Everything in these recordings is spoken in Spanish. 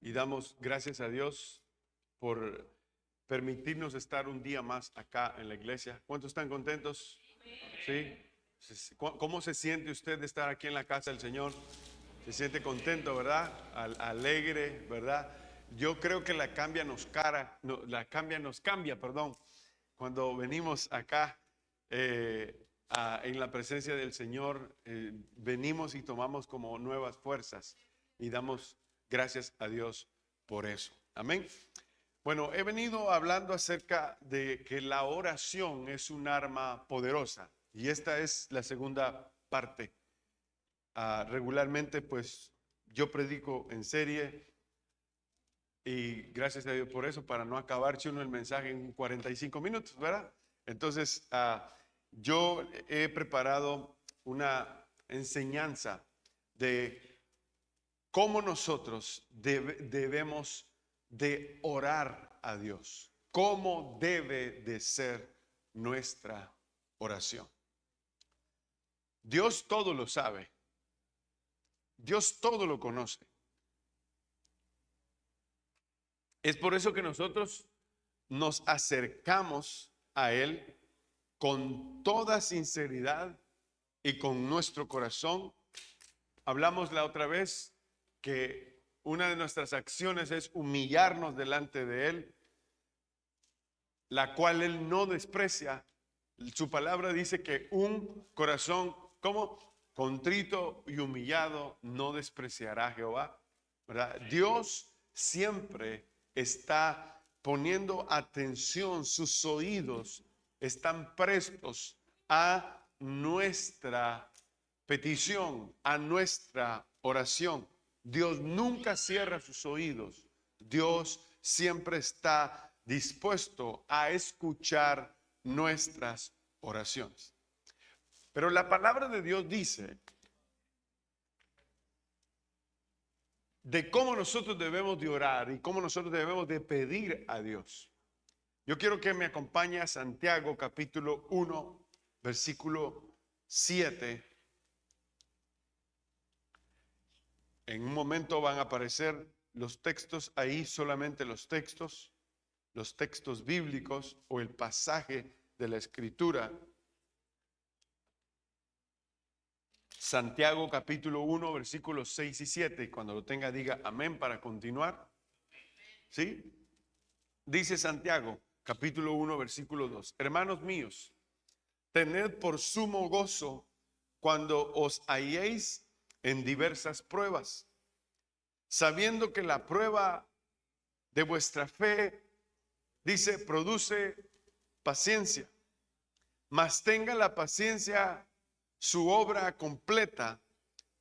y damos gracias a Dios por permitirnos estar un día más acá en la iglesia. ¿Cuántos están contentos? ¿Sí? ¿Cómo se siente usted de estar aquí en la casa del Señor? Se siente contento, ¿verdad? Alegre, ¿verdad? Yo creo que la cambia nos cambia, perdón, cuando venimos acá en la presencia del Señor, venimos y tomamos como nuevas fuerzas y damos gracias a Dios por eso. Amén. Bueno, he venido hablando acerca de que la oración es un arma poderosa y esta es la segunda parte. Regularmente, pues yo predico en serie y gracias a Dios por eso, para no acabarse uno el mensaje en 45 minutos, ¿verdad? Entonces, yo he preparado una enseñanza de cómo nosotros debemos de orar a Dios, cómo debe de ser nuestra oración. Dios todo lo sabe, Dios todo lo conoce. Es por eso que nosotros nos acercamos a Él con toda sinceridad y con nuestro corazón. Hablamos la otra vez que una de nuestras acciones es humillarnos delante de Él, la cual Él no desprecia. Su palabra dice que un corazón como contrito y humillado no despreciará a Jehová, ¿verdad? Dios siempre está poniendo atención, sus oídos están prestos a nuestra petición, a nuestra oración. Dios nunca cierra sus oídos. Dios siempre está dispuesto a escuchar nuestras oraciones. Pero la palabra de Dios dice de cómo nosotros debemos de orar y cómo nosotros debemos de pedir a Dios. Yo quiero que me acompañe a Santiago capítulo 1, versículo 7. En un momento van a aparecer los textos ahí, solamente los textos bíblicos o el pasaje de la Escritura. Santiago capítulo 1, versículos 6 y 7. Y cuando lo tenga, diga amén para continuar. ¿Sí? Dice Santiago capítulo 1, versículo 2. Hermanos míos, tened por sumo gozo cuando os halléis en diversas pruebas, sabiendo que la prueba de vuestra fe, dice, produce paciencia. Mas tenga la paciencia su obra completa,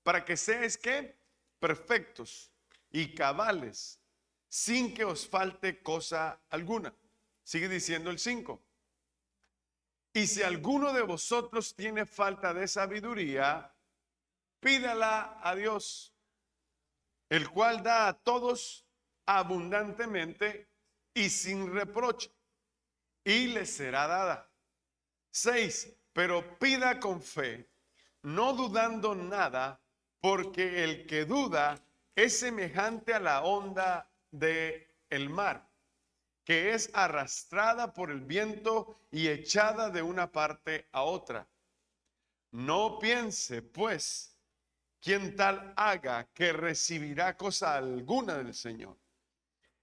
para que seáis ¿qué? Perfectos y cabales, sin que os falte cosa alguna. Sigue diciendo el 5. Y si alguno de vosotros tiene falta de sabiduría, pídala a Dios, el cual da a todos abundantemente y sin reproche, y le será dada. 6. Pero pida con fe, no dudando nada, porque el que duda es semejante a la onda del mar, que es arrastrada por el viento y echada de una parte a otra. No piense, pues, quien tal haga que recibirá cosa alguna del Señor.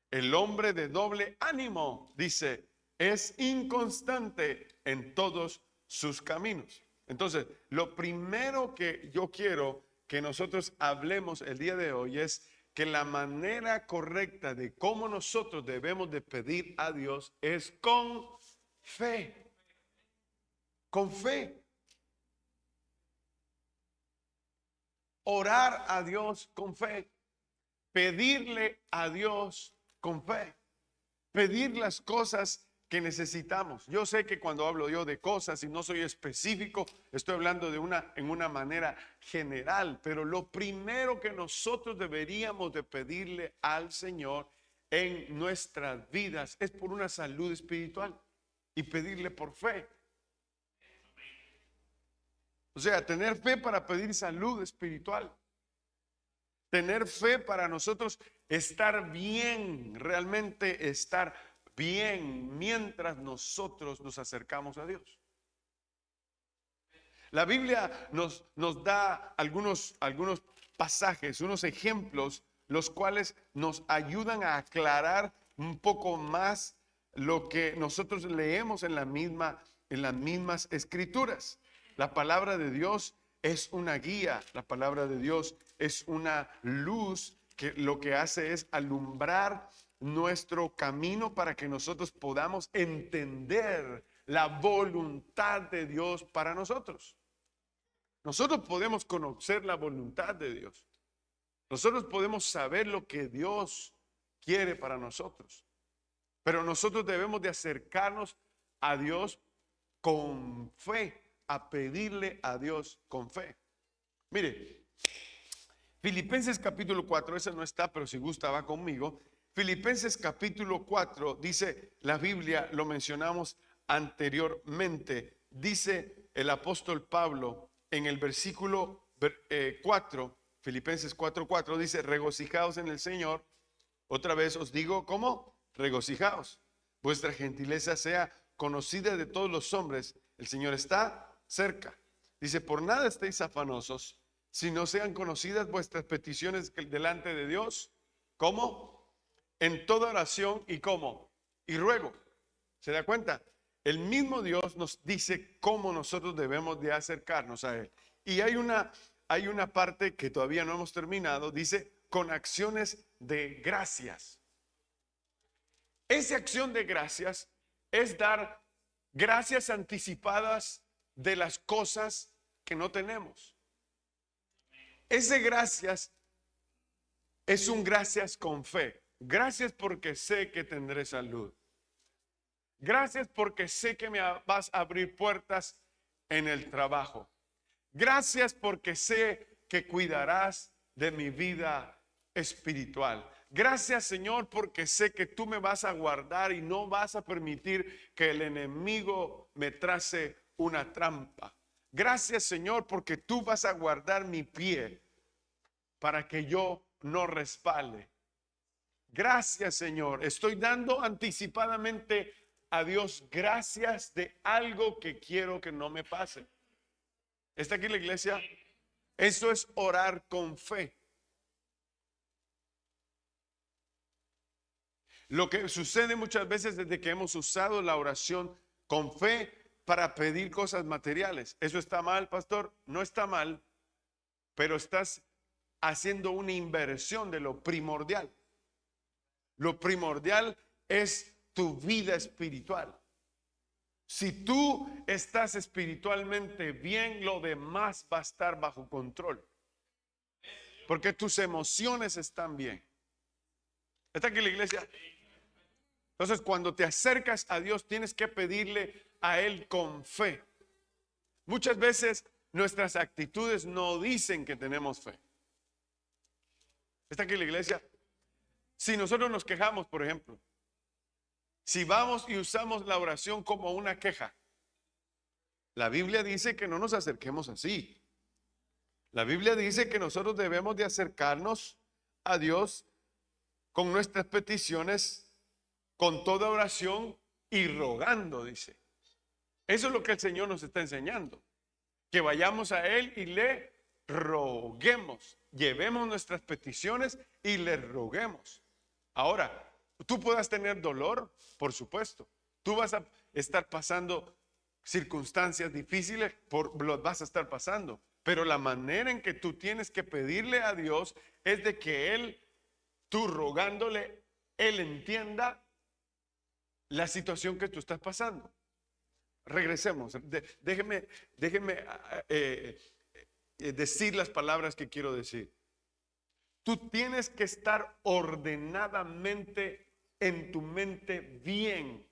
El hombre de doble ánimo, dice, es inconstante en todos sus caminos. Entonces, lo primero que yo quiero que nosotros hablemos el día de hoy es que la manera correcta de cómo nosotros debemos de pedir a Dios es con fe. Con fe. Orar a Dios con fe. Pedirle a Dios con fe. Pedir las cosas que necesitamos. Yo sé que cuando hablo yo de cosas y no soy específico, estoy hablando en una manera general, pero lo primero que nosotros deberíamos de pedirle al Señor en nuestras vidas es por una salud espiritual y pedirle por fe. O sea, tener fe para pedir salud espiritual. Tener fe para nosotros estar bien, realmente estar bien mientras nosotros nos acercamos a Dios. La Biblia nos da algunos pasajes, unos ejemplos, los cuales nos ayudan a aclarar un poco más lo que nosotros leemos en las mismas escrituras. La palabra de Dios es una guía, la palabra de Dios es una luz que lo que hace es alumbrar nuestro camino para que nosotros podamos entender la voluntad de Dios para nosotros. Nosotros podemos conocer la voluntad de Dios. Nosotros podemos saber lo que Dios quiere para nosotros. Pero nosotros debemos de acercarnos a Dios con fe, a pedirle a Dios con fe. Mire, Filipenses capítulo 4, ese no está, pero si gusta va conmigo. Filipenses capítulo 4 dice la Biblia, lo mencionamos anteriormente, dice el apóstol Pablo en el versículo 4, Filipenses 4:4 dice, regocijaos en el Señor. Otra vez os digo, ¿cómo? Regocijaos. Vuestra gentileza sea conocida de todos los hombres. El Señor está cerca. Dice, por nada estéis afanosos, si no sean conocidas vuestras peticiones delante de Dios. ¿Cómo? En toda oración y ¿cómo? Y ruego. ¿Se da cuenta? El mismo Dios nos dice cómo nosotros debemos de acercarnos a Él. Y hay una parte que todavía no hemos terminado. Dice, con acciones de gracias. Esa acción de gracias es dar gracias anticipadas de las cosas que no tenemos. Ese gracias es un gracias con fe. Gracias porque sé que tendré salud. Gracias porque sé que me vas a abrir puertas en el trabajo. Gracias porque sé que cuidarás de mi vida espiritual. Gracias, Señor, porque sé que tú me vas a guardar y no vas a permitir que el enemigo me trace una trampa. Gracias, Señor, porque tú vas a guardar mi pie para que yo no resbale. Gracias, Señor. Estoy dando anticipadamente a Dios gracias de algo que quiero que no me pase. ¿Está aquí la iglesia? Eso es orar con fe. Lo que sucede muchas veces desde que hemos usado la oración con fe para pedir cosas materiales. ¿Eso está mal, pastor? No está mal, pero estás haciendo una inversión de lo primordial. Lo primordial es tu vida espiritual. Si tú estás espiritualmente bien, lo demás va a estar bajo control. Porque tus emociones están bien. ¿Está aquí la iglesia? Entonces, cuando te acercas a Dios, tienes que pedirle a Él con fe. Muchas veces nuestras actitudes no dicen que tenemos fe. ¿Está aquí la iglesia? Si nosotros nos quejamos, por ejemplo, si vamos y usamos la oración como una queja, la Biblia dice que no nos acerquemos así. La Biblia dice que nosotros debemos de acercarnos a Dios con nuestras peticiones, con toda oración y rogando, dice. Eso es lo que el Señor nos está enseñando. Que vayamos a Él y le roguemos. Llevemos nuestras peticiones y le roguemos. Ahora, tú puedas tener dolor, por supuesto. Tú vas a estar pasando circunstancias difíciles, los vas a estar pasando. Pero la manera en que tú tienes que pedirle a Dios es de que Él, tú rogándole, Él entienda la situación que tú estás pasando. Regresemos. Déjeme decir las palabras que quiero decir. Tú tienes que estar ordenadamente en tu mente bien,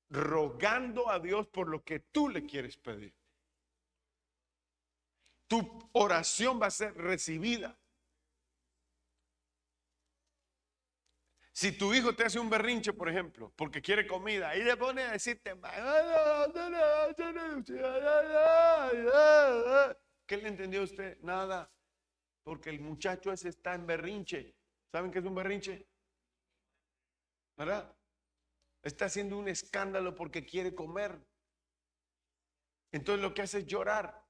rogando a Dios por lo que tú le quieres pedir. Tu oración va a ser recibida. Si tu hijo te hace un berrinche, por ejemplo, porque quiere comida, y le pone a decirte, ¿qué le entendió usted? Nada, porque el muchacho ese está en berrinche. ¿Saben qué es un berrinche? ¿Verdad? Está haciendo un escándalo porque quiere comer. Entonces lo que hace es llorar.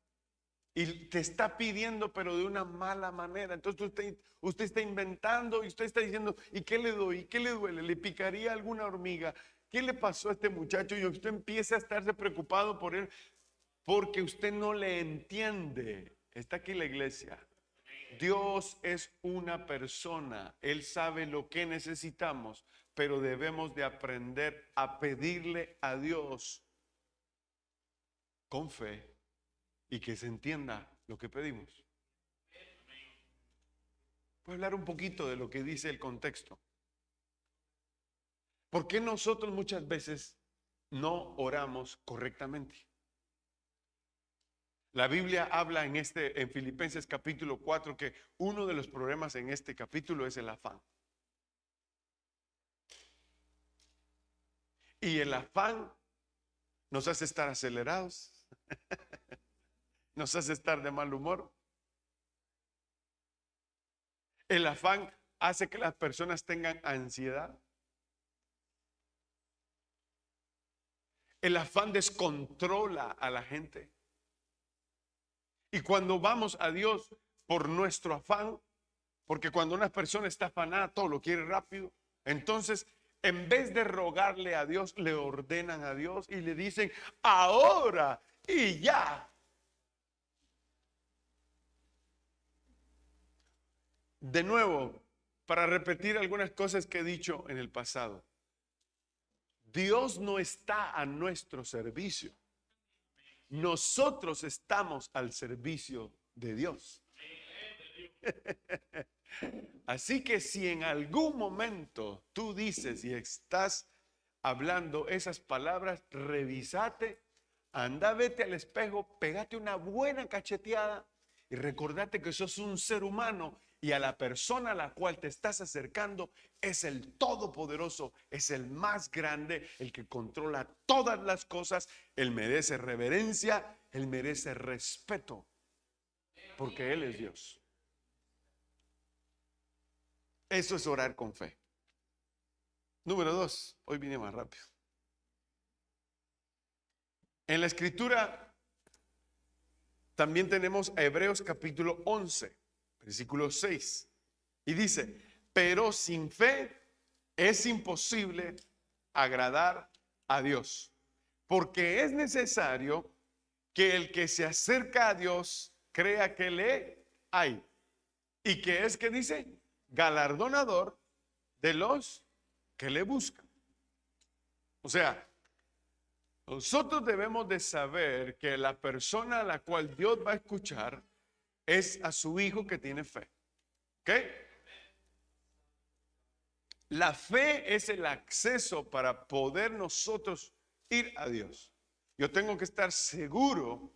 Y te está pidiendo, pero de una mala manera. Entonces usted está inventando y usted está diciendo, ¿y qué le doy? ¿Y qué le duele? ¿Le picaría alguna hormiga? ¿Qué le pasó a este muchacho? Y usted empieza a estarse preocupado por él porque usted no le entiende. Está aquí la iglesia. Dios es una persona. Él sabe lo que necesitamos, pero debemos de aprender a pedirle a Dios con fe y que se entienda lo que pedimos. Voy a hablar un poquito de lo que dice el contexto. ¿Por qué nosotros muchas veces no oramos correctamente? La Biblia habla en Filipenses capítulo 4 que uno de los problemas en este capítulo es el afán. Y el afán nos hace estar acelerados, nos hace estar de mal humor. El afán hace que las personas tengan ansiedad. El afán descontrola a la gente. Y cuando vamos a Dios por nuestro afán, porque cuando una persona está afanada, todo lo quiere rápido, entonces en vez de rogarle a Dios, le ordenan a Dios y le dicen, ahora y ya. De nuevo, para repetir algunas cosas que he dicho en el pasado. Dios no está a nuestro servicio. Nosotros estamos al servicio de Dios. Así que si en algún momento tú dices y estás hablando esas palabras, revísate, anda, vete al espejo, pégate una buena cacheteada y recordate que sos un ser humano y a la persona a la cual te estás acercando es el todopoderoso, es el más grande, el que controla todas las cosas. Él merece reverencia, él merece respeto, porque él es Dios. Eso es orar con fe. Número 2, hoy vine más rápido. En la escritura también tenemos a Hebreos capítulo 11, versículo 6. Y dice, pero sin fe es imposible agradar a Dios, porque es necesario que el que se acerca a Dios crea que le hay. Y que es, que dice, galardonador de los que le buscan. O sea, nosotros debemos de saber que la persona a la cual Dios va a escuchar es a su hijo que tiene fe. ¿Ok? La fe es el acceso para poder nosotros ir a Dios. Yo tengo que estar seguro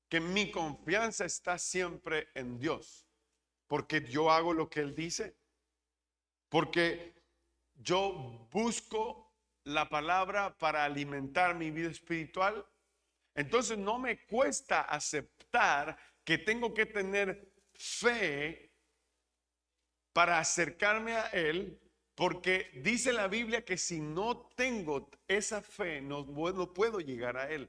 que mi confianza está siempre en Dios. Porque yo hago lo que Él dice. Porque yo busco la palabra para alimentar mi vida espiritual. Entonces no me cuesta aceptar que tengo que tener fe para acercarme a Él, porque dice la Biblia que si no tengo esa fe, no puedo llegar a Él.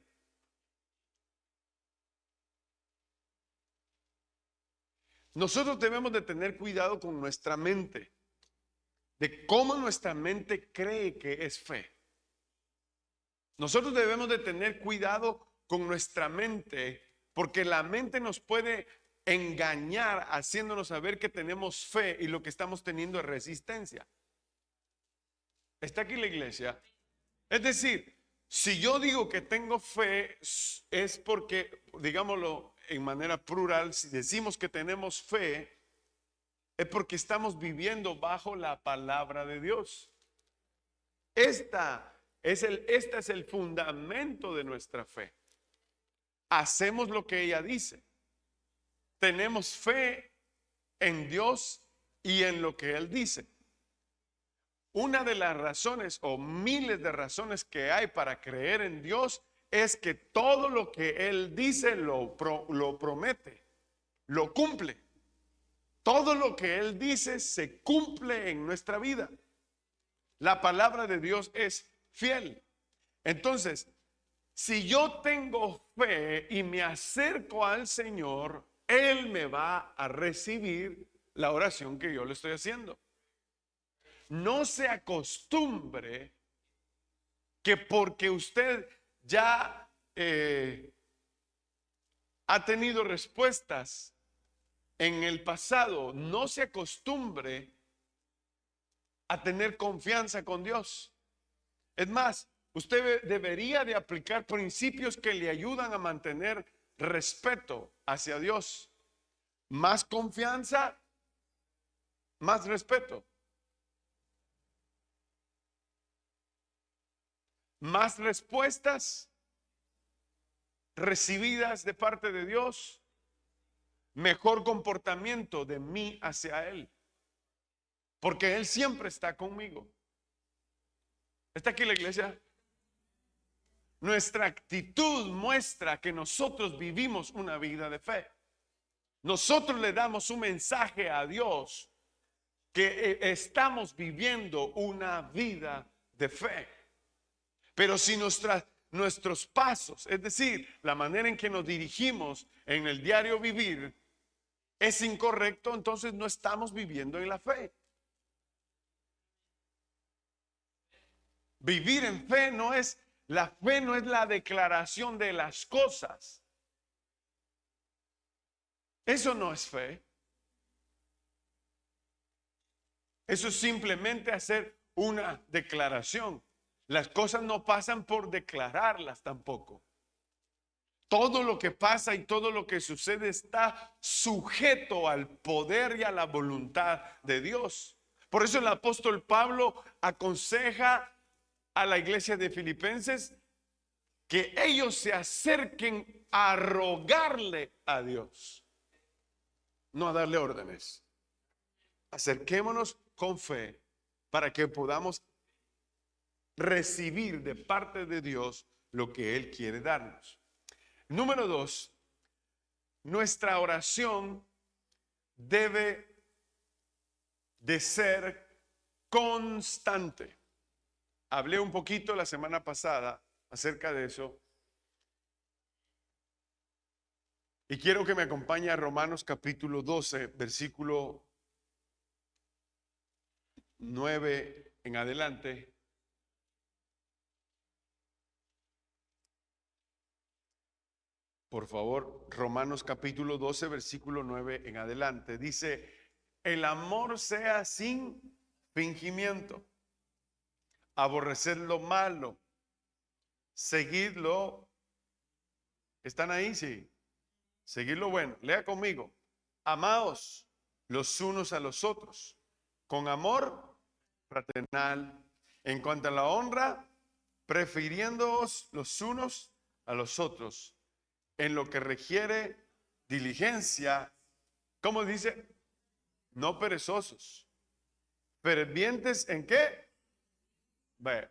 Nosotros debemos de tener cuidado con nuestra mente, de cómo nuestra mente cree que es fe. Nosotros debemos de tener cuidado con nuestra mente, porque la mente nos puede engañar haciéndonos saber que tenemos fe y lo que estamos teniendo es resistencia. ¿Está aquí la iglesia? Es decir, si yo digo que tengo fe, es porque, digámoslo en manera plural, si decimos que tenemos fe, es porque estamos viviendo bajo la palabra de Dios. Este es el fundamento de nuestra fe. Hacemos lo que ella dice. Tenemos fe en Dios y en lo que Él dice. Una de las razones o miles de razones que hay para creer en Dios es que todo lo que Él dice lo promete, lo cumple. Todo lo que Él dice se cumple en nuestra vida. La palabra de Dios es fiel. Entonces, si yo tengo fe y me acerco al Señor, Él me va a recibir la oración que yo le estoy haciendo. No se acostumbre que porque usted ya ha tenido respuestas en el pasado, no se acostumbre a tener confianza con Dios. Es más, usted debería de aplicar principios que le ayudan a mantener respeto hacia Dios. Más confianza, más respeto. Más respuestas recibidas de parte de Dios, mejor comportamiento de mí hacia Él, porque Él siempre está conmigo. ¿Está aquí la iglesia? Nuestra actitud muestra que nosotros vivimos una vida de fe. Nosotros le damos un mensaje a Dios que estamos viviendo una vida de fe. Pero si nuestros pasos, es decir, la manera en que nos dirigimos en el diario vivir, es incorrecto, entonces no estamos viviendo en la fe. Vivir en fe la fe no es la declaración de las cosas. Eso no es fe. Eso es simplemente hacer una declaración. Las cosas no pasan por declararlas tampoco. Todo lo que pasa y todo lo que sucede está sujeto al poder y a la voluntad de Dios. Por eso el apóstol Pablo aconseja a la iglesia de Filipenses que ellos se acerquen a rogarle a Dios, no a darle órdenes. Acerquémonos con fe para que podamos recibir de parte de Dios lo que Él quiere darnos. Número 2, nuestra oración debe de ser constante. Hablé un poquito la semana pasada acerca de eso. Y quiero que me acompañe a Romanos capítulo 12, versículo 9 en adelante. Por favor, Romanos capítulo 12, versículo 9 en adelante. Dice, el amor sea sin fingimiento. Aborreced lo malo. Seguidlo. ¿Están ahí? Sí. Seguid lo bueno. Lea conmigo. Amaos los unos a los otros con amor fraternal. En cuanto a la honra, prefiriéndoos los unos a los otros en lo que requiere diligencia. ¿Cómo dice? No perezosos. Fervientes en qué?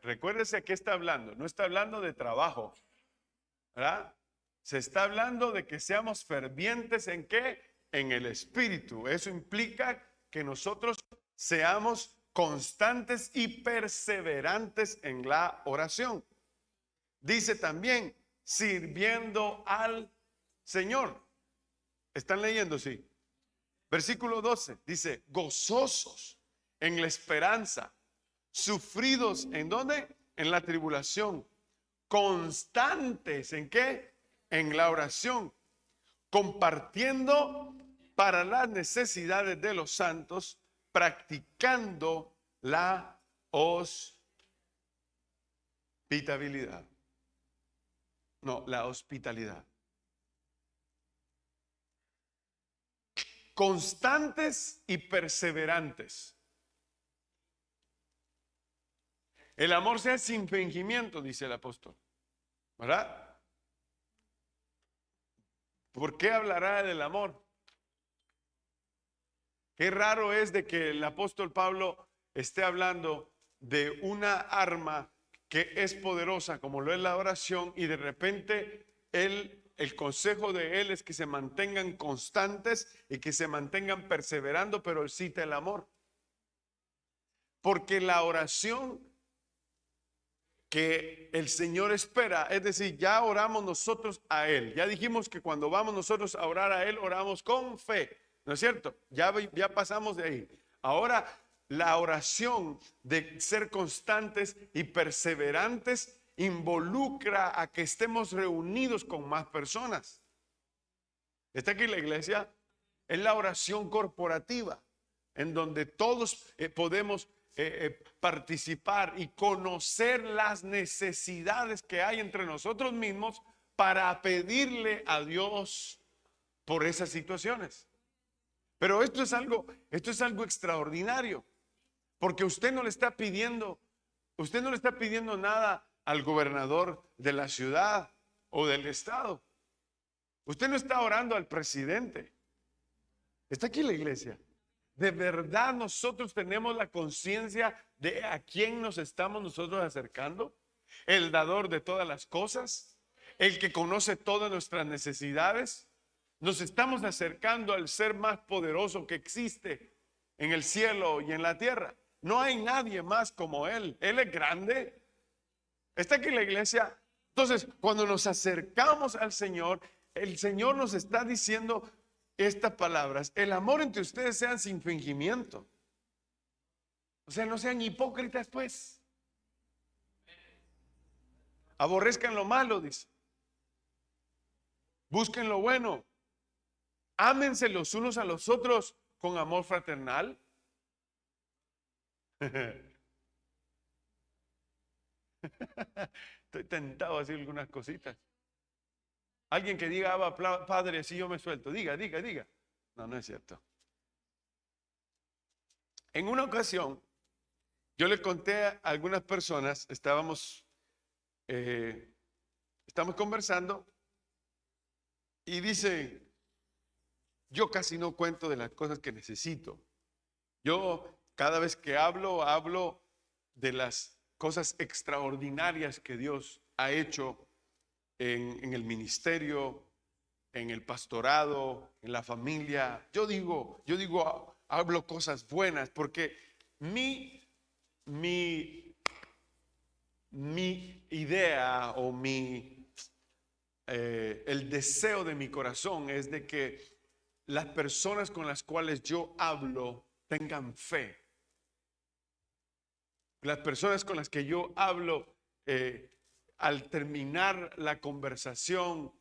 Recuérdese a qué está hablando. No está hablando de trabajo, ¿verdad? Se está hablando de que seamos fervientes en qué? En el espíritu. Eso implica que nosotros seamos constantes y perseverantes en la oración. Dice también, sirviendo al Señor. ¿Están leyendo? Sí. Versículo 12 dice, gozosos en la esperanza, sufridos ¿en dónde? En la tribulación, constantes ¿en qué? En la oración, compartiendo para las necesidades de los santos, practicando la hospitalidad. No, la hospitalidad. Constantes y perseverantes. El amor sea sin fingimiento, dice el apóstol, ¿verdad? ¿Por qué hablará del amor? Qué raro es de que el apóstol Pablo esté hablando de una arma que es poderosa como lo es la oración y de repente él el consejo de él es que se mantengan constantes y que se mantengan perseverando, pero él cita el amor. Porque la oración que el Señor espera, es decir, ya oramos nosotros a Él. Ya dijimos que cuando vamos nosotros a orar a Él, oramos con fe, ¿no es cierto? Ya pasamos de ahí. Ahora, la oración de ser constantes y perseverantes involucra a que estemos reunidos con más personas. Está aquí la iglesia, es la oración corporativa, en donde todos podemos participar y conocer las necesidades que hay entre nosotros mismos para pedirle a Dios por esas situaciones. Pero esto es algo extraordinario, porque usted no le está pidiendo nada al gobernador de la ciudad o del estado. Usted no está orando al presidente. Está aquí la iglesia. De verdad nosotros tenemos la conciencia de a quién nos estamos nosotros acercando. El dador de todas las cosas, el que conoce todas nuestras necesidades. Nos estamos acercando al ser más poderoso que existe en el cielo y en la tierra. No hay nadie más como Él. Él es grande. Está aquí la iglesia. Entonces, cuando nos acercamos al Señor, el Señor nos está diciendo estas palabras: el amor entre ustedes sean sin fingimiento. O sea, no sean hipócritas, pues. Aborrezcan lo malo, dice. Busquen lo bueno. Ámense los unos a los otros con amor fraternal. Estoy tentado a decir algunas cositas. Alguien que diga: Abba, Padre, si yo me suelto. Diga. No, no es cierto. En una ocasión, yo le conté a algunas personas, estamos conversando, y dice: yo casi no cuento de las cosas que necesito. Yo cada vez que hablo de las cosas extraordinarias que Dios ha hecho en el ministerio, en el pastorado, en la familia. Yo digo, hablo cosas buenas, porque mi idea o el deseo de mi corazón es de que las personas con las cuales yo hablo tengan fe. Las personas con las que yo hablo, al terminar la conversación,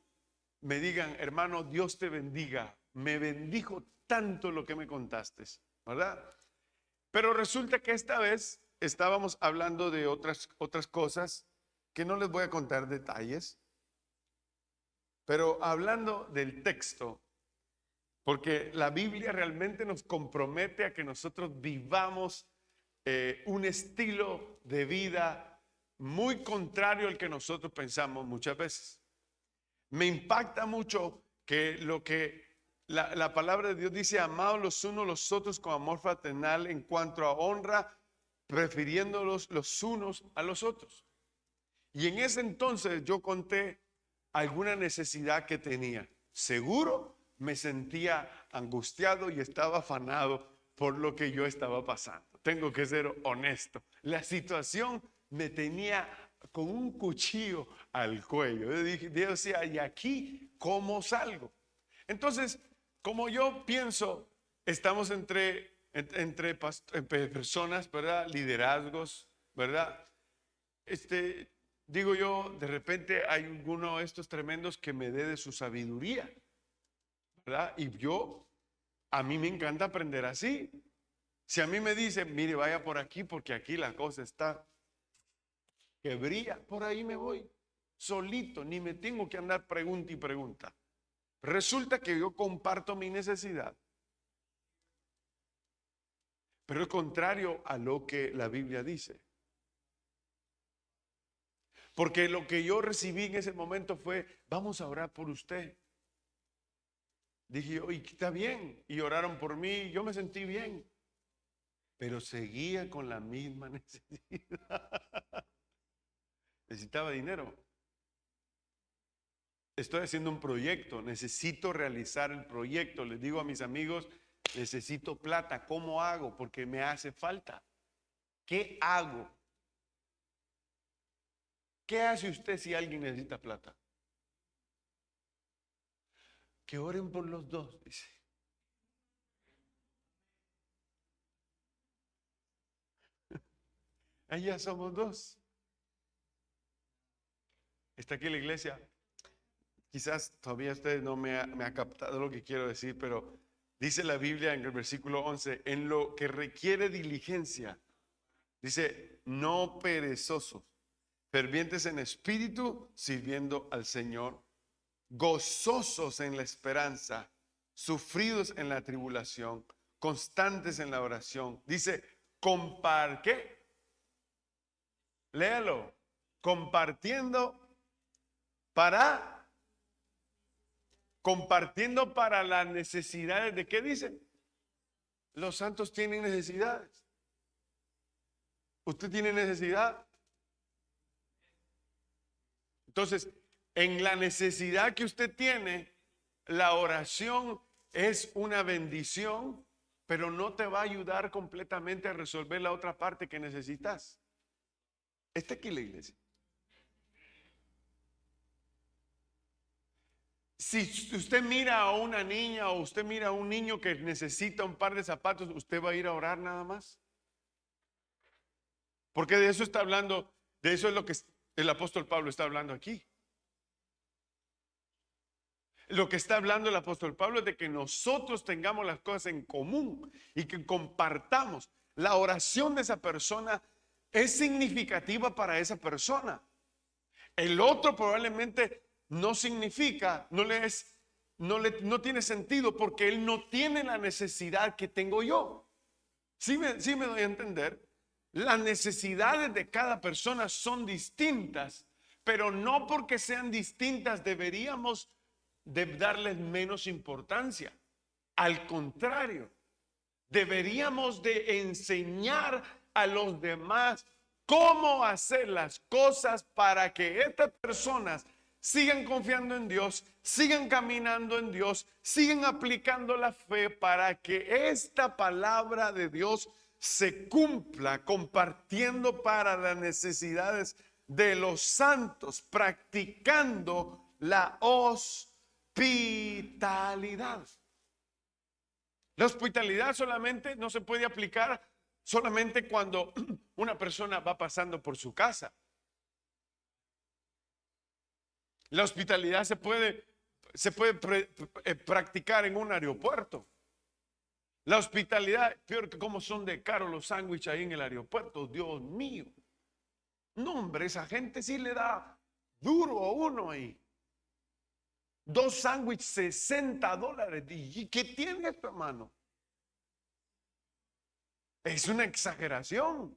me digan: hermano, Dios te bendiga, me bendijo tanto lo que me contaste, ¿verdad? Pero resulta que esta vez estábamos hablando de otras cosas que no les voy a contar detalles, pero hablando del texto, porque la Biblia realmente nos compromete a que nosotros vivamos un estilo de vida muy contrario al que nosotros pensamos muchas veces. Me impacta mucho que lo que la palabra de Dios dice: amados los unos los otros con amor fraternal, en cuanto a honra, prefiriéndolos los unos a los otros. Y en ese entonces yo conté alguna necesidad que tenía. Seguro me sentía angustiado y estaba afanado por lo que yo estaba pasando. Tengo que ser honesto. La situación me tenía con un cuchillo al cuello. Yo dije: Dios, decía, ¿y aquí cómo salgo? Entonces, como yo pienso, estamos entre personas, ¿verdad? Liderazgos, ¿verdad? Digo yo, de repente hay alguno de estos tremendos que me dé de su sabiduría, ¿verdad? Y a mí me encanta aprender así. Si a mí me dicen: mire, vaya por aquí porque aquí la cosa está que brilla, por ahí me voy, solito, ni me tengo que andar pregunta y pregunta. Resulta que yo comparto mi necesidad, pero es contrario a lo que la Biblia dice. Porque lo que yo recibí en ese momento fue: vamos a orar por usted. Dije yo: y está bien. Y oraron por mí, yo me sentí bien. Pero seguía con la misma necesidad. Necesitaba dinero. estoy haciendo un proyecto, necesito realizar el proyecto. Les digo a mis amigos, necesito plata. ¿Cómo hago? Porque me hace falta. ¿Qué hago? ¿Qué hace usted si alguien necesita plata? Que oren por los dos, dice. Allá somos dos. Está aquí la iglesia. Quizás todavía usted no me ha captado lo que quiero decir, pero dice la Biblia en el versículo 11, en lo que requiere diligencia, dice, no perezosos, fervientes en espíritu, sirviendo al Señor, gozosos en la esperanza, sufridos en la tribulación, constantes en la oración. Dice, ¿qué? Léalo. Compartiendo para las necesidades de, ¿qué dicen? Los santos tienen necesidades. ¿Usted tiene necesidad? Entonces, en la necesidad que usted tiene, la oración es una bendición, pero no te va a ayudar completamente a resolver la otra parte que necesitas. Está aquí la iglesia. Si usted mira a una niña o usted mira a un niño que necesita un par de zapatos, ¿usted va a ir a orar nada más? Porque de eso está hablando, de eso es lo que el apóstol Pablo está hablando aquí. Lo que está hablando el apóstol Pablo es de que nosotros tengamos las cosas en común y que compartamos. La oración de esa persona es significativa para esa persona. El otro probablemente no significa, no tiene sentido porque él no tiene la necesidad que tengo yo. ¿Sí me doy a entender? Las necesidades de cada persona son distintas, pero no porque sean distintas deberíamos de darles menos importancia. Al contrario, deberíamos de enseñar a los demás cómo hacer las cosas para que estas personas sigan confiando en Dios, sigan caminando en Dios, sigan aplicando la fe para que esta palabra de Dios se cumpla, compartiendo para las necesidades de los santos, practicando la hospitalidad. La hospitalidad solamente no se puede aplicar solamente cuando una persona va pasando por su casa. La hospitalidad se puede practicar en un aeropuerto. La hospitalidad, peor que como son de caros los sándwiches ahí en el aeropuerto, Dios mío. No, hombre, esa gente sí le da duro a uno ahí. 2 sándwiches, $60. ¿Y qué tiene esto, hermano? Es una exageración.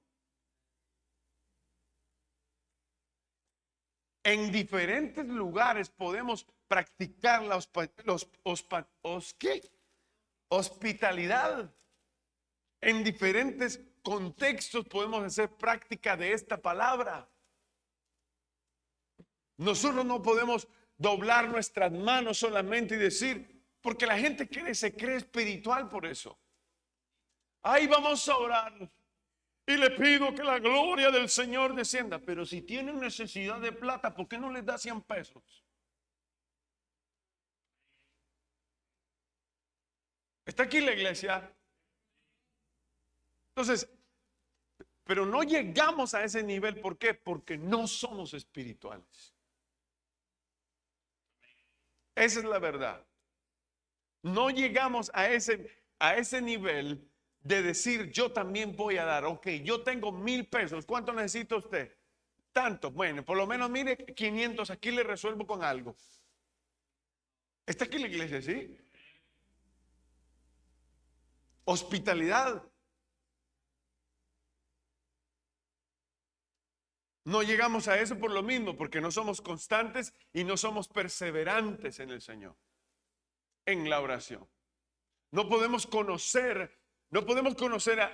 En diferentes lugares podemos practicar la hospitalidad. En diferentes contextos podemos hacer práctica de esta palabra. Nosotros no podemos doblar nuestras manos solamente y decir, porque la gente se cree espiritual por eso. Ahí vamos a orar y le pido que la gloria del Señor descienda. Pero si tienen necesidad de plata, ¿por qué no les da 100 pesos? Está aquí la iglesia. Entonces, pero no llegamos a ese nivel. ¿Por qué? Porque no somos espirituales. Esa es la verdad. No llegamos a ese nivel de decir, yo también voy a dar. Ok, yo tengo 1,000 pesos. ¿Cuánto necesita usted? Tanto. Bueno, por lo menos mire 500. Aquí le resuelvo con algo. Está aquí la iglesia, ¿sí? Hospitalidad. No llegamos a eso por lo mismo, porque no somos constantes y no somos perseverantes en el Señor, en la oración. No podemos conocer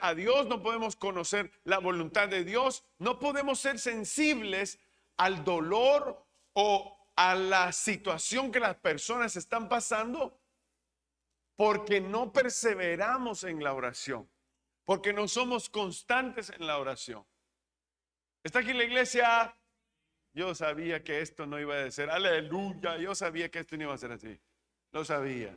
a Dios, no podemos conocer la voluntad de Dios, no podemos ser sensibles al dolor o a la situación que las personas están pasando porque no perseveramos en la oración, porque no somos constantes en la oración. ¿Está aquí la iglesia? Yo sabía que esto no iba a ser, aleluya, yo sabía que esto no iba a ser así. Lo sabía.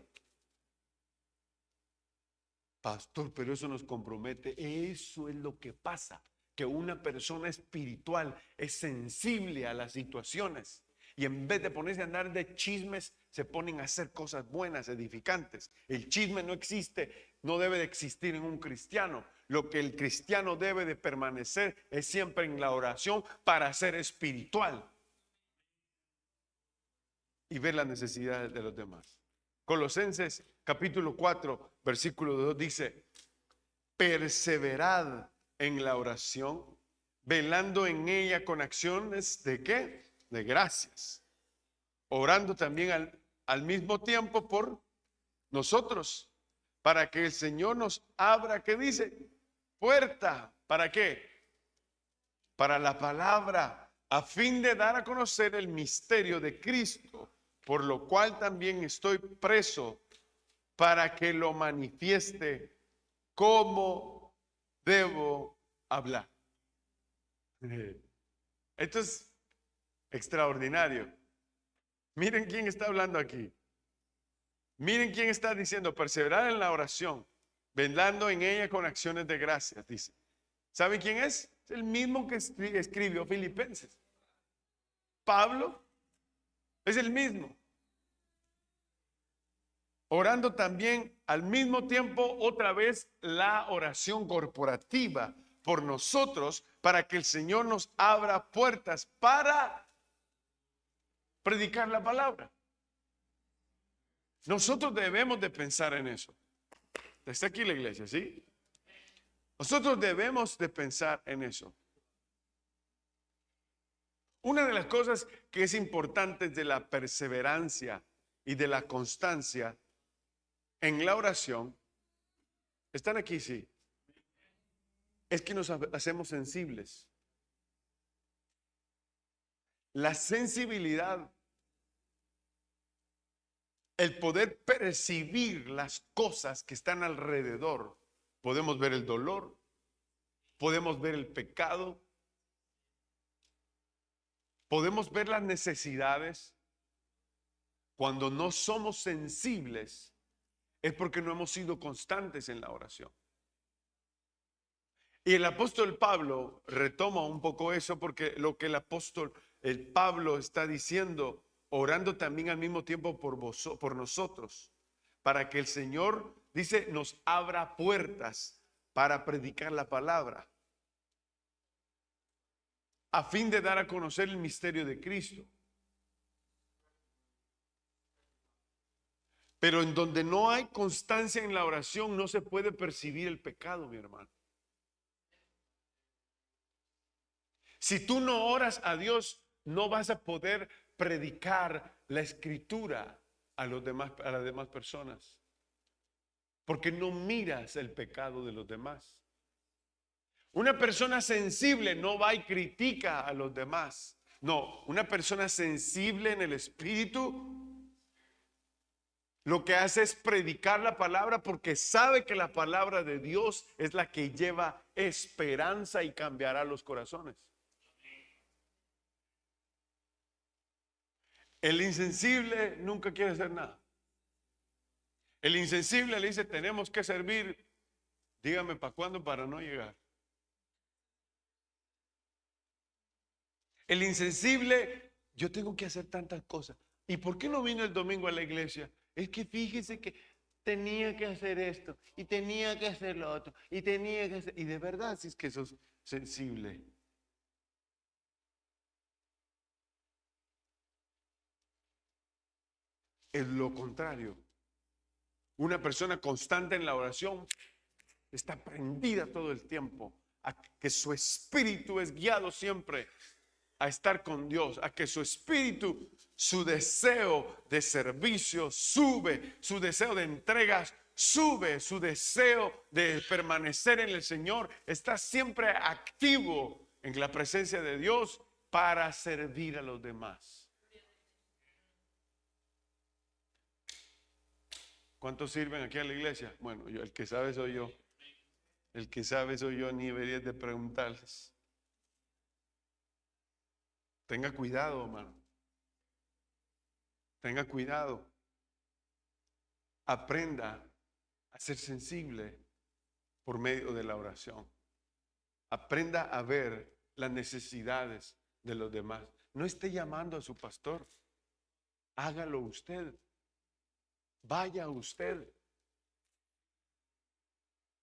Pastor, pero eso nos compromete. Eso es lo que pasa, que una persona espiritual es sensible a las situaciones y en vez de ponerse a andar de chismes, se ponen a hacer cosas buenas, edificantes. El chisme no existe, no debe de existir en un cristiano. Lo que el cristiano debe de permanecer es siempre en la oración para ser espiritual y ver las necesidades de los demás. Colosenses capítulo 4, versículo 2 dice: perseverad en la oración, velando en ella con acciones de ¿qué? De gracias, orando también al mismo tiempo por nosotros, para que el Señor nos abra, ¿qué dice? Puerta, ¿para qué? Para la palabra, a fin de dar a conocer el misterio de Cristo, por lo cual también estoy preso, para que lo manifieste cómo debo hablar. Esto es extraordinario. Miren quién está hablando aquí. Miren quién está diciendo: perseverar en la oración, velando en ella con acciones de gracias, dice. ¿Saben quién es? Es el mismo que escribió Filipenses. Pablo es el mismo. Orando también al mismo tiempo otra vez la oración corporativa por nosotros, para que el Señor nos abra puertas para predicar la palabra. Nosotros debemos de pensar en eso. Está aquí la iglesia, ¿sí? Nosotros debemos de pensar en eso. Una de las cosas que es importante de la perseverancia y de la constancia en la oración, están aquí, sí, es que nos hacemos sensibles. La sensibilidad, el poder percibir las cosas que están alrededor. Podemos ver el dolor, podemos ver el pecado, podemos ver las necesidades. Cuando no somos sensibles, es porque no hemos sido constantes en la oración. Y el apóstol Pablo retoma un poco eso, porque lo que el Pablo está diciendo, orando también al mismo tiempo por nosotros, para que el Señor, dice, nos abra puertas para predicar la palabra, a fin de dar a conocer el misterio de Cristo. Pero en donde no hay constancia en la oración, no se puede percibir el pecado, mi hermano. Si tú no oras a Dios, no vas a poder predicar la escritura a las demás personas, porque no miras el pecado de los demás. Una persona sensible no va y critica a los demás. No, una persona sensible en el espíritu lo que hace es predicar la palabra, porque sabe que la palabra de Dios es la que lleva esperanza y cambiará los corazones. El insensible nunca quiere hacer nada. El insensible le dice: tenemos que servir, dígame para cuándo para no llegar. El insensible: yo tengo que hacer tantas cosas. ¿Y por qué no vino el domingo a la iglesia? Es que fíjese que tenía que hacer esto y tenía que hacer lo otro y tenía que hacer. Y de verdad, si es que sos sensible. Es lo contrario. Una persona constante en la oración está prendida todo el tiempo a que su espíritu es guiado siempre a estar con Dios, a que su espíritu, su deseo de servicio sube, su deseo de entregas sube, su deseo de permanecer en el Señor está siempre activo en la presencia de Dios para servir a los demás. ¿Cuántos sirven aquí a la iglesia? Bueno, el que sabe soy yo. El que sabe soy yo, ni deberías de preguntarles. Tenga cuidado, hermano. Tenga cuidado. Aprenda a ser sensible por medio de la oración. Aprenda a ver las necesidades de los demás. No esté llamando a su pastor. Hágalo usted. Vaya usted.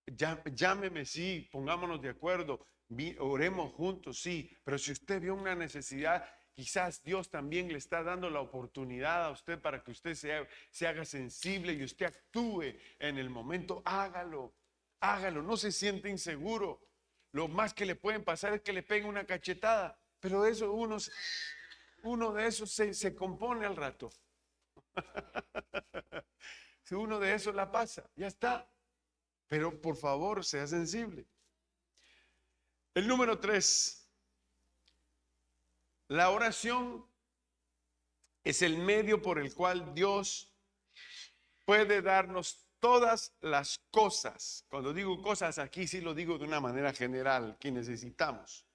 Llámeme, sí, pongámonos de acuerdo, oremos juntos, sí, pero si usted vio una necesidad, quizás Dios también le está dando la oportunidad a usted para que usted se haga sensible y usted actúe en el momento. Hágalo, hágalo, no se siente inseguro. Lo más que le pueden pasar es que le peguen una cachetada, pero eso uno de esos se compone al rato. Si uno de esos la pasa, ya está. Pero por favor, sea sensible. El número 3, la oración es el medio por el cual Dios puede darnos todas las cosas. Cuando digo cosas aquí sí lo digo de una manera general que necesitamos.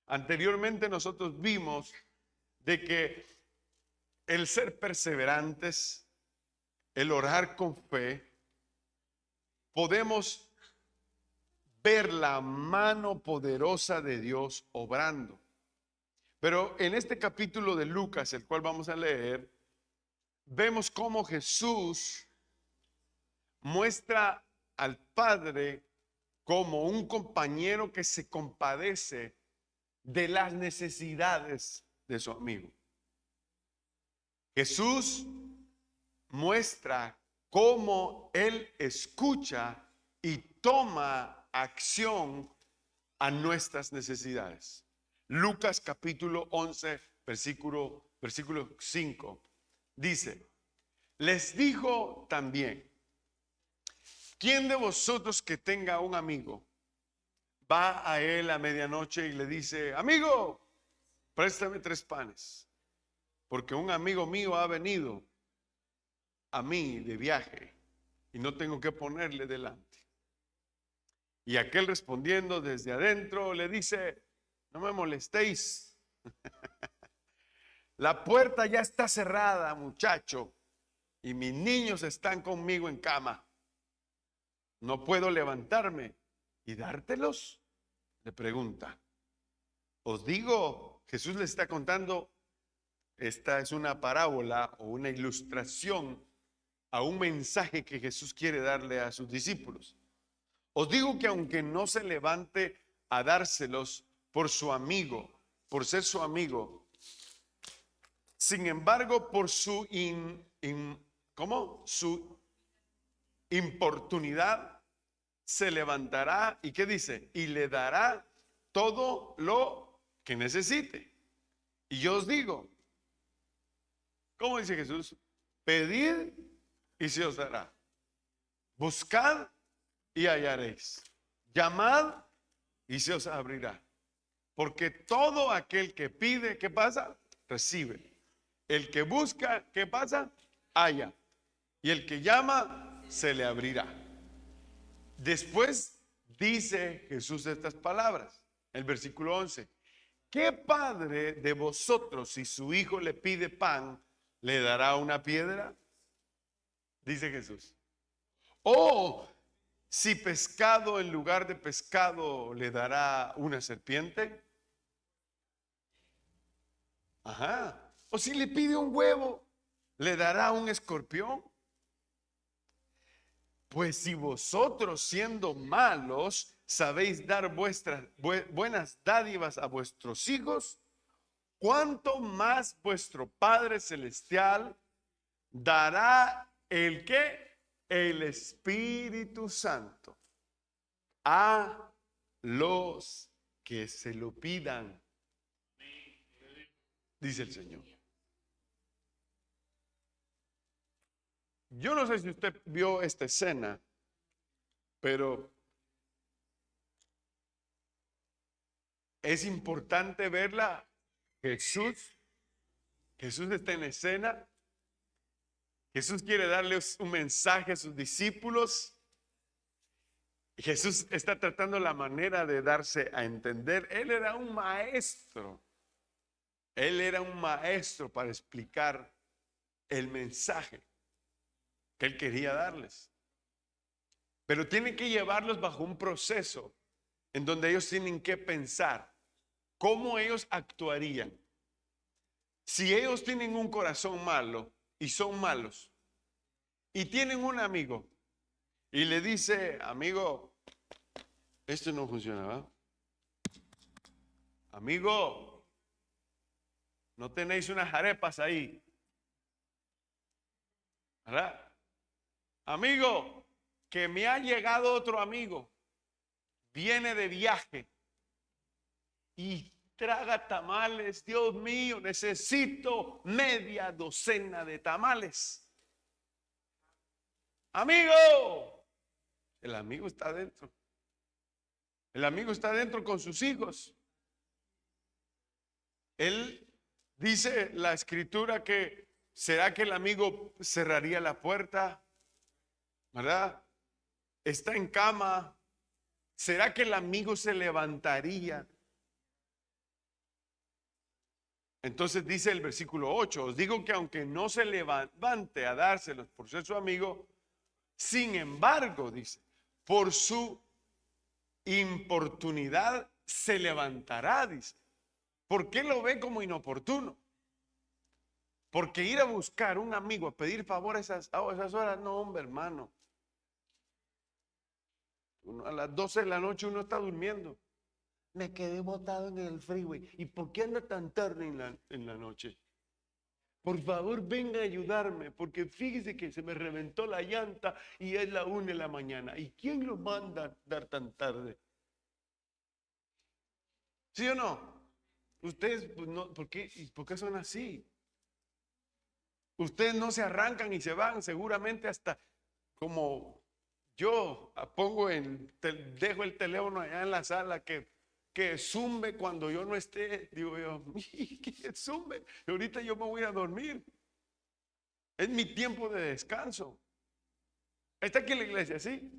Anteriormente nosotros vimos de que el ser perseverantes, el orar con fe, podemos ver la mano poderosa de Dios obrando. Pero en este capítulo de Lucas, el cual vamos a leer, vemos cómo Jesús muestra al Padre como un compañero que se compadece de las necesidades de su amigo. Jesús muestra cómo Él escucha y toma acción a nuestras necesidades. Lucas capítulo 11, versículo 5, dice, les dijo también, ¿quién de vosotros que tenga un amigo va a él a medianoche y le dice, amigo, préstame 3 panes, porque un amigo mío ha venido a mí de viaje y no tengo que ponerle delante? Y aquel respondiendo desde adentro le dice, no me molestéis, la puerta ya está cerrada, muchacho, y mis niños están conmigo en cama. No puedo levantarme y dártelos. Le pregunta. Os digo, Jesús le está contando, esta es una parábola o una ilustración a un mensaje que Jesús quiere darle a sus discípulos. Os digo que aunque no se levante a dárselos por su amigo, por ser su amigo, sin embargo, por su su importunidad, se levantará y ¿qué dice? Y le dará todo lo que necesite. Y yo os digo, ¿cómo dice Jesús? Pedid y se os dará. Buscad y hallaréis. Llamad y se os abrirá. Porque todo aquel que pide, ¿qué pasa? Recibe. El que busca, ¿qué pasa? Halla. Y el que llama, se le abrirá. Después dice Jesús estas palabras, el versículo 11. ¿Qué padre de vosotros, si su hijo le pide pan, le dará una piedra? Dice Jesús. O si pescado en lugar de pescado le dará una serpiente. Ajá. O si le pide un huevo, le dará un escorpión. Pues si vosotros siendo malos sabéis dar vuestras buenas dádivas a vuestros hijos, ¿cuánto más vuestro Padre Celestial dará el qué? El Espíritu Santo a los que se lo pidan, dice el Señor. Yo no sé si usted vio esta escena, pero es importante verla. Jesús está en escena Jesús quiere darles un mensaje a sus discípulos. Jesús está tratando la manera de darse a entender. Él era un maestro. Él era un maestro para explicar el mensaje que él quería darles. Pero tiene que llevarlos bajo un proceso en donde ellos tienen que pensar cómo ellos actuarían. Si ellos tienen un corazón malo y son malos y tienen un amigo y le dice, amigo, esto no funciona, ¿verdad? Amigo, no tenéis unas arepas ahí, ¿verdad? Amigo, que me ha llegado otro amigo, viene de viaje y traga tamales. Dios mío, necesito media docena de tamales. Amigo, el amigo está dentro. El amigo está dentro con sus hijos. Él dice la escritura que será que el amigo cerraría la puerta, ¿verdad? Está en cama. ¿Será que el amigo se levantaría? Entonces dice el versículo 8, os digo que aunque no se levante a dárselos por ser su amigo, sin embargo, dice, por su importunidad se levantará, dice. ¿Por qué lo ve como inoportuno? Porque ir a buscar un amigo a pedir favor a esas horas, no, hombre, hermano. A las 12 de la noche uno está durmiendo. Me quedé botado en el freeway. ¿Y por qué anda tan tarde en la noche? Por favor, venga a ayudarme, porque fíjese que se me reventó la llanta y es la 1 de la mañana. ¿Y quién lo manda a dar tan tarde? ¿Sí o no? Ustedes, pues no, ¿por qué son así? Ustedes no se arrancan y se van, seguramente hasta como yo dejo el teléfono allá en la sala que zumbe cuando yo no esté. Digo yo, que zumbe. Ahorita yo me voy a dormir. Es mi tiempo de descanso. ¿Está aquí la iglesia? ¿Sí?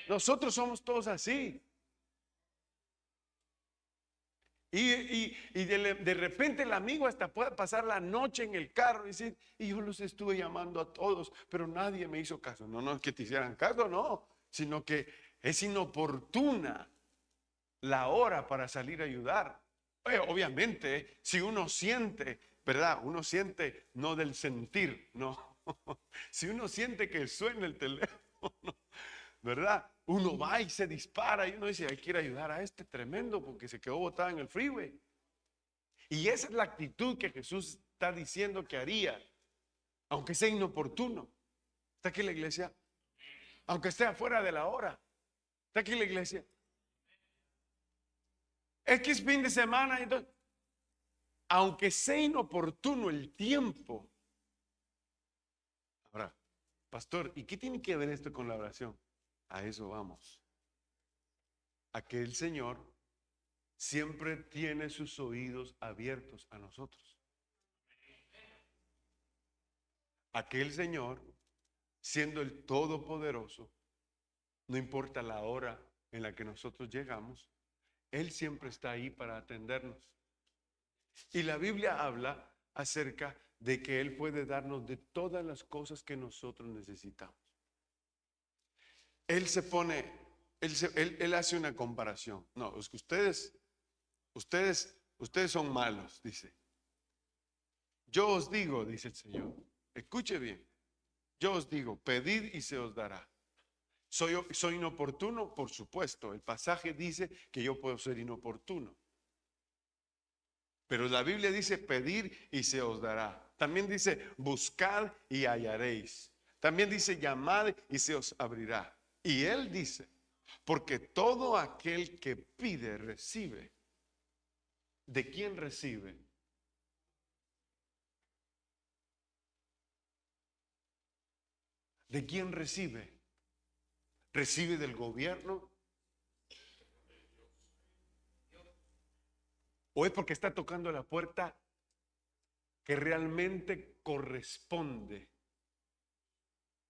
Nosotros somos todos así. Y de repente el amigo hasta puede pasar la noche en el carro y decir, y yo los estuve llamando a todos, pero nadie me hizo caso. No, no es que te hicieran caso, no, sino que es inoportuna la hora para salir a ayudar. Obviamente, si uno siente, ¿verdad? Uno siente no del sentir, no. Si uno siente que suena el teléfono, ¿verdad? Uno va y se dispara y uno dice, hay que ir a ayudar a este tremendo porque se quedó botado en el freeway. Y esa es la actitud que Jesús está diciendo que haría, aunque sea inoportuno. ¿Está aquí la iglesia? Aunque esté afuera de la hora. ¿Está aquí la iglesia? Es que es fin de semana, entonces, aunque sea inoportuno el tiempo. Ahora, pastor, ¿y qué tiene que ver esto con la oración? A eso vamos. A que el Señor siempre tiene sus oídos abiertos a nosotros. Aquel Señor, siendo el Todopoderoso, no importa la hora en la que nosotros llegamos, Él siempre está ahí para atendernos. Y la Biblia habla acerca de que Él puede darnos de todas las cosas que nosotros necesitamos. Él se pone, él hace una comparación. No, es que ustedes son malos, dice. Yo os digo, dice el Señor, escuche bien, yo os digo, pedid y se os dará. ¿Soy inoportuno? Por supuesto, el pasaje dice que yo puedo ser inoportuno. Pero la Biblia dice pedir y se os dará. También dice buscad y hallaréis. También dice llamad y se os abrirá. Y Él dice, porque todo aquel que pide recibe. ¿De quién recibe? ¿De quién recibe? ¿Recibe del gobierno? ¿O es porque está tocando la puerta que realmente corresponde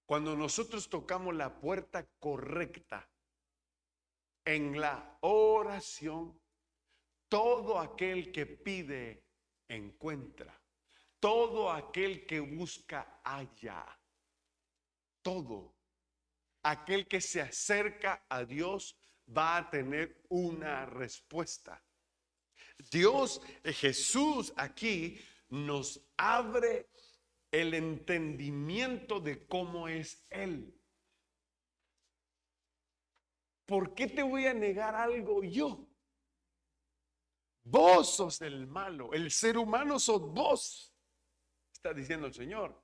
Cuando nosotros tocamos la puerta correcta en la oración, todo aquel que pide, encuentra. Todo aquel que busca, halla. Todo aquel que se acerca a Dios va a tener una respuesta. Dios, Jesús aquí nos abre el entendimiento de cómo es Él. ¿Por qué te voy a negar algo yo? Vos sos el malo, el ser humano sos vos, está diciendo el Señor.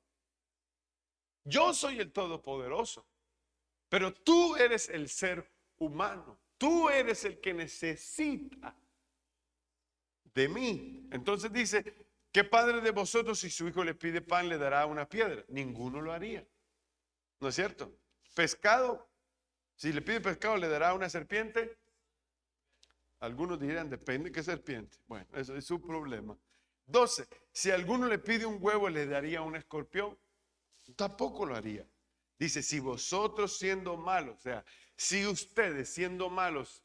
Yo soy el Todopoderoso, pero tú eres el ser humano. Tú eres el que necesita de mí. Entonces dice, ¿qué padre de vosotros si su hijo le pide pan le dará una piedra? Ninguno lo haría. ¿No es cierto? Pescado, si le pide pescado le dará una serpiente. Algunos dirán, depende de qué serpiente. Bueno, eso es su problema. 12, si alguno le pide un huevo le daría un escorpión. Tampoco lo haría. Dice, si vosotros siendo malos, o sea, si ustedes siendo malos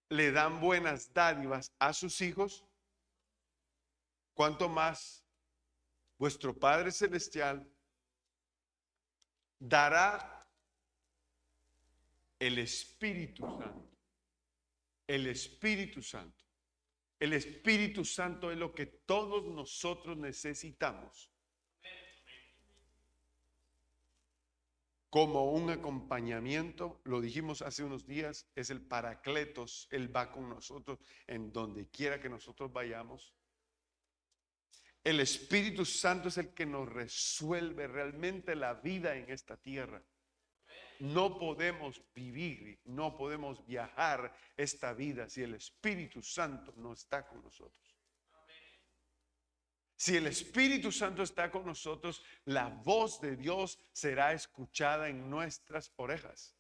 le dan buenas dádivas a sus hijos, ¿cuánto más vuestro Padre Celestial dará el Espíritu Santo? El Espíritu Santo. El Espíritu Santo es lo que todos nosotros necesitamos como un acompañamiento. Lo dijimos hace unos días, es el Paracletos. Él va con nosotros en donde quiera que nosotros vayamos. El Espíritu Santo es el que nos resuelve realmente la vida en esta tierra. No podemos vivir, no podemos viajar esta vida si el Espíritu Santo no está con nosotros. Si el Espíritu Santo está con nosotros, la voz de Dios será escuchada en nuestras orejas.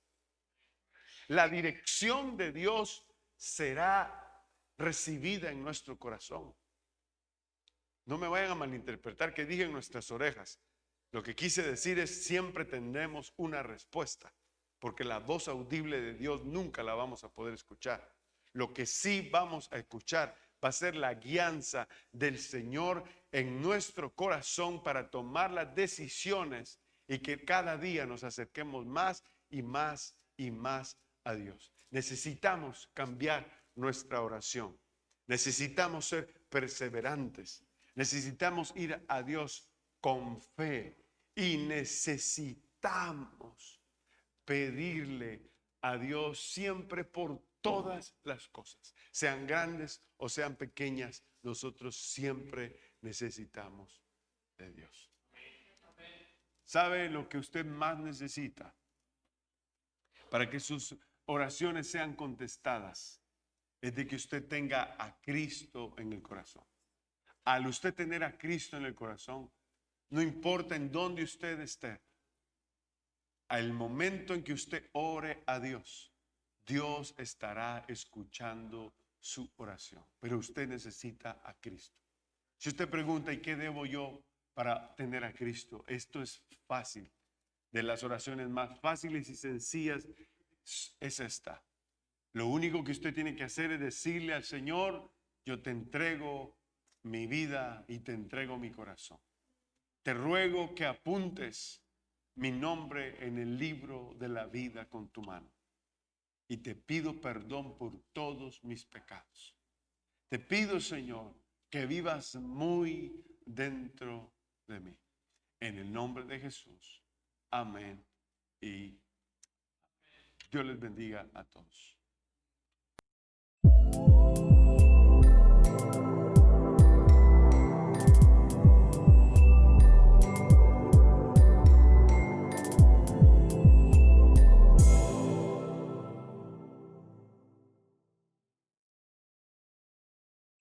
La dirección de Dios será recibida en nuestro corazón. No me vayan a malinterpretar que dije en nuestras orejas. Lo que quise decir es siempre tendremos una respuesta, porque la voz audible de Dios nunca la vamos a poder escuchar. Lo que sí vamos a escuchar va a ser la guianza del Señor en nuestro corazón para tomar las decisiones y que cada día nos acerquemos más y más y más a Dios. Necesitamos cambiar nuestra oración. Necesitamos ser perseverantes. Necesitamos ir a Dios con fe y necesitamos pedirle a Dios siempre por todas las cosas, sean grandes o sean pequeñas. Nosotros siempre necesitamos de Dios. ¿Sabe lo que usted más necesita para que sus oraciones sean contestadas? Es de que usted tenga a Cristo en el corazón. Al usted tener a Cristo en el corazón, no importa en dónde usted esté, al momento en que usted ore a Dios, Dios estará escuchando su oración. Pero usted necesita a Cristo. Si usted pregunta, ¿y qué debo yo para tener a Cristo? Esto es fácil. De las oraciones más fáciles y sencillas es esta. Lo único que usted tiene que hacer es decirle al Señor, yo te entrego mi vida y te entrego mi corazón. Te ruego que apuntes mi nombre en el libro de la vida con tu mano. Y te pido perdón por todos mis pecados. Te pido, Señor, que vivas muy dentro de mí. En el nombre de Jesús. Amén. Y Dios les bendiga a todos.